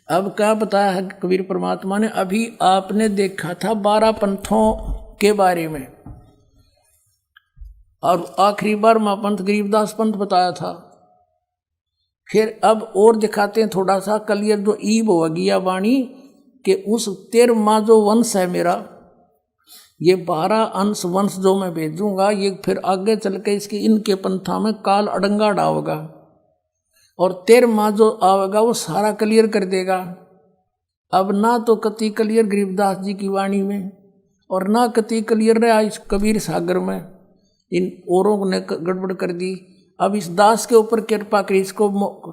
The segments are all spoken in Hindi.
अब क्या बताया है कबीर परमात्मा ने, अभी आपने देखा था 12 पंथों के बारे में, और आखिरी बार मां पंथ गरीबदास पंथ बताया था। फिर अब और दिखाते हैं थोड़ा सा कलियर जो ईब होगी या वाणी कि उस 13वां जो वंश है मेरा, ये 12 अंश वंश जो मैं भेजूंगा, ये फिर आगे चल के इसकी इनके पंथा में काल अड़ंगा डालेगा, और 13वां जो आवेगा वो सारा क्लियर कर देगा। अब ना तो कति क्लियर गरीबदास जी की वाणी में, और ना कति क्लियर रहा इस कबीर सागर में, इन औरों ने गड़बड़ कर दी। अब इस दास के ऊपर कृपा करी इसको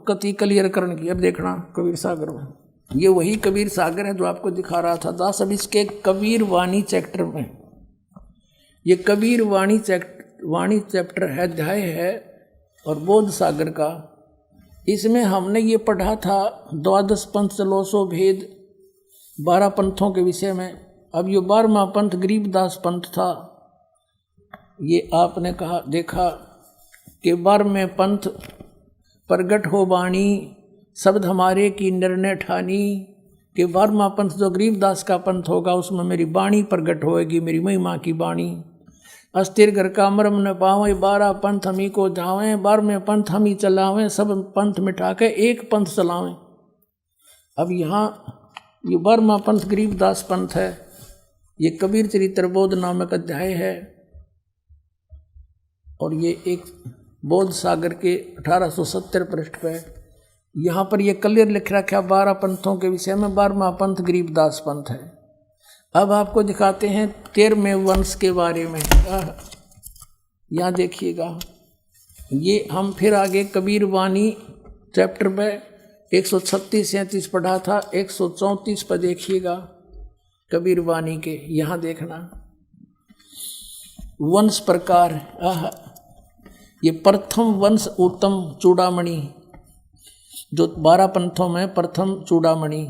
कति क्लियर करने की। अब देखना कबीर सागर में, ये वही कबीर सागर है जो आपको दिखा रहा था दास। अब इसके कबीर वाणी चैप्टर में, ये कबीर वाणी चैप्टर है, अध्याय है और बोध सागर का। इसमें हमने ये पढ़ा था 12 पंथ चलोसो भेद, 12 पंथों के विषय में। अब ये 12वां पंथ गरीबदास पंथ था। ये आपने कहा देखा कि 12वें पंथ प्रगट हो बाणी, शब्द हमारे की निर्णय ठानी, कि 12वां पंथ जो गरीबदास का पंथ होगा उसमें मेरी बाणी प्रगट होएगी, मेरी महिमा की बाणी। अस्थिर घर का मरम न पावें, 12 पंथ हम ही को जावें, 12वें पंथ हम ही चलावें, सब पंथ मिटा के एक पंथ चलावें। अब यहाँ ये 12वां पंथ गरीबदास पंथ है। ये कबीर चरित्र बोध नामक अध्याय है, और ये एक बोध सागर के 1870 पृष्ठ पे यहाँ पर ये क्लियर लिख रखा 12 पंथों के विषय में। 12वां पंथ गरीबदास पंथ है। अब आपको दिखाते हैं 13वें वंश के बारे में। यहाँ देखिएगा, ये हम फिर आगे कबीर वाणी चैप्टर में 136-37 पढ़ा था, 134 पर देखिएगा कबीर वाणी के। यहाँ देखना वंश प्रकार। ये प्रथम वंश उत्तम चूड़ामणि, जो 12 पंथों में प्रथम चूड़ामणि,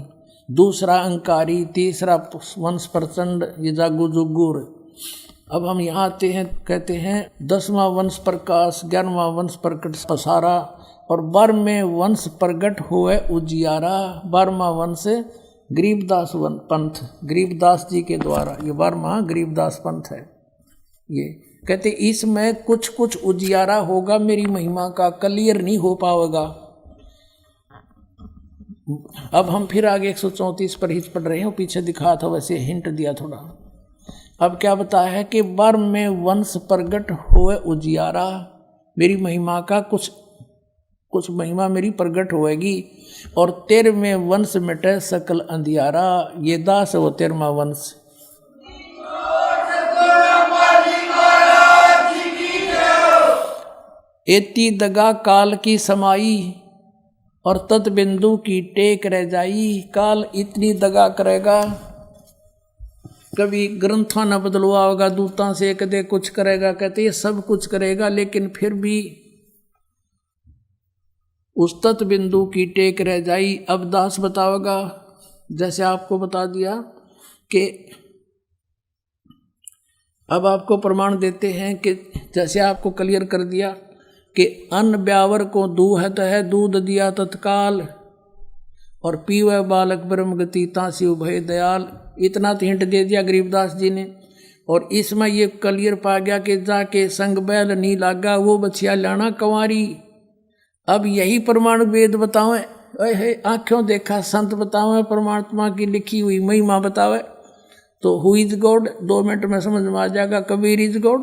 दूसरा अंकारी, तीसरा वंश प्रचंड, ये जागू जुगुर। अब हम यहाँ आते हैं, कहते हैं 10वां वंश प्रकाश, 11वां वंश प्रकट पसारा, और 12वें वंश प्रगट हुए उजियारा। 12वां वंश गरीबदास पंथ, गरीबदास जी के द्वारा, ये 12वां गरीबदास पंथ है। ये कहते इसमें कुछ कुछ उजियारा होगा, मेरी महिमा का क्लियर नहीं हो पाएगा। अब हम फिर आगे 134 पर ही पढ़ रहे हैं, पीछे दिखा था वैसे हिंट दिया थोड़ा। अब क्या बताया है कि 12वें वंश प्रगट हुए उजियारा, मेरी महिमा का कुछ महिमा मेरी प्रगट होएगी, और 13वें वंश मिटे सकल अंधियारा। ये दास है वो 13वां वंश। एती दगा काल की समाई, और तत् बिंदु की टेक रह जाई। काल इतनी दगा करेगा, कभी ग्रंथों न बदलवा होगा, दूतां से कदे कुछ करेगा, कहते ये सब कुछ करेगा, लेकिन फिर भी उस तत् बिंदु की टेक रह जाई। अब दास बताओगा, जैसे आपको बता दिया कि अब आपको प्रमाण देते हैं कि जैसे आपको क्लियर कर दिया कि अन्न ब्यावर को दूहत है, दूध दिया तत्काल, और पीवे बालक ब्रह्म गति तासी उभय दयाल। इतना तो हिंट दे दिया गरीबदास जी ने। और इसमें ये क्लियर पा गया कि जाके संग बैल नहीं लागा, वो बछिया लाना कंवारी। अब यही प्रमाण वेद बतावे, आंखों देखा संत बतावे, परमात्मा की लिखी हुई महिमा बतावे। तो हु इज गॉड 2 मिनट में समझ में आ जाएगा, कबीर इज गॉड।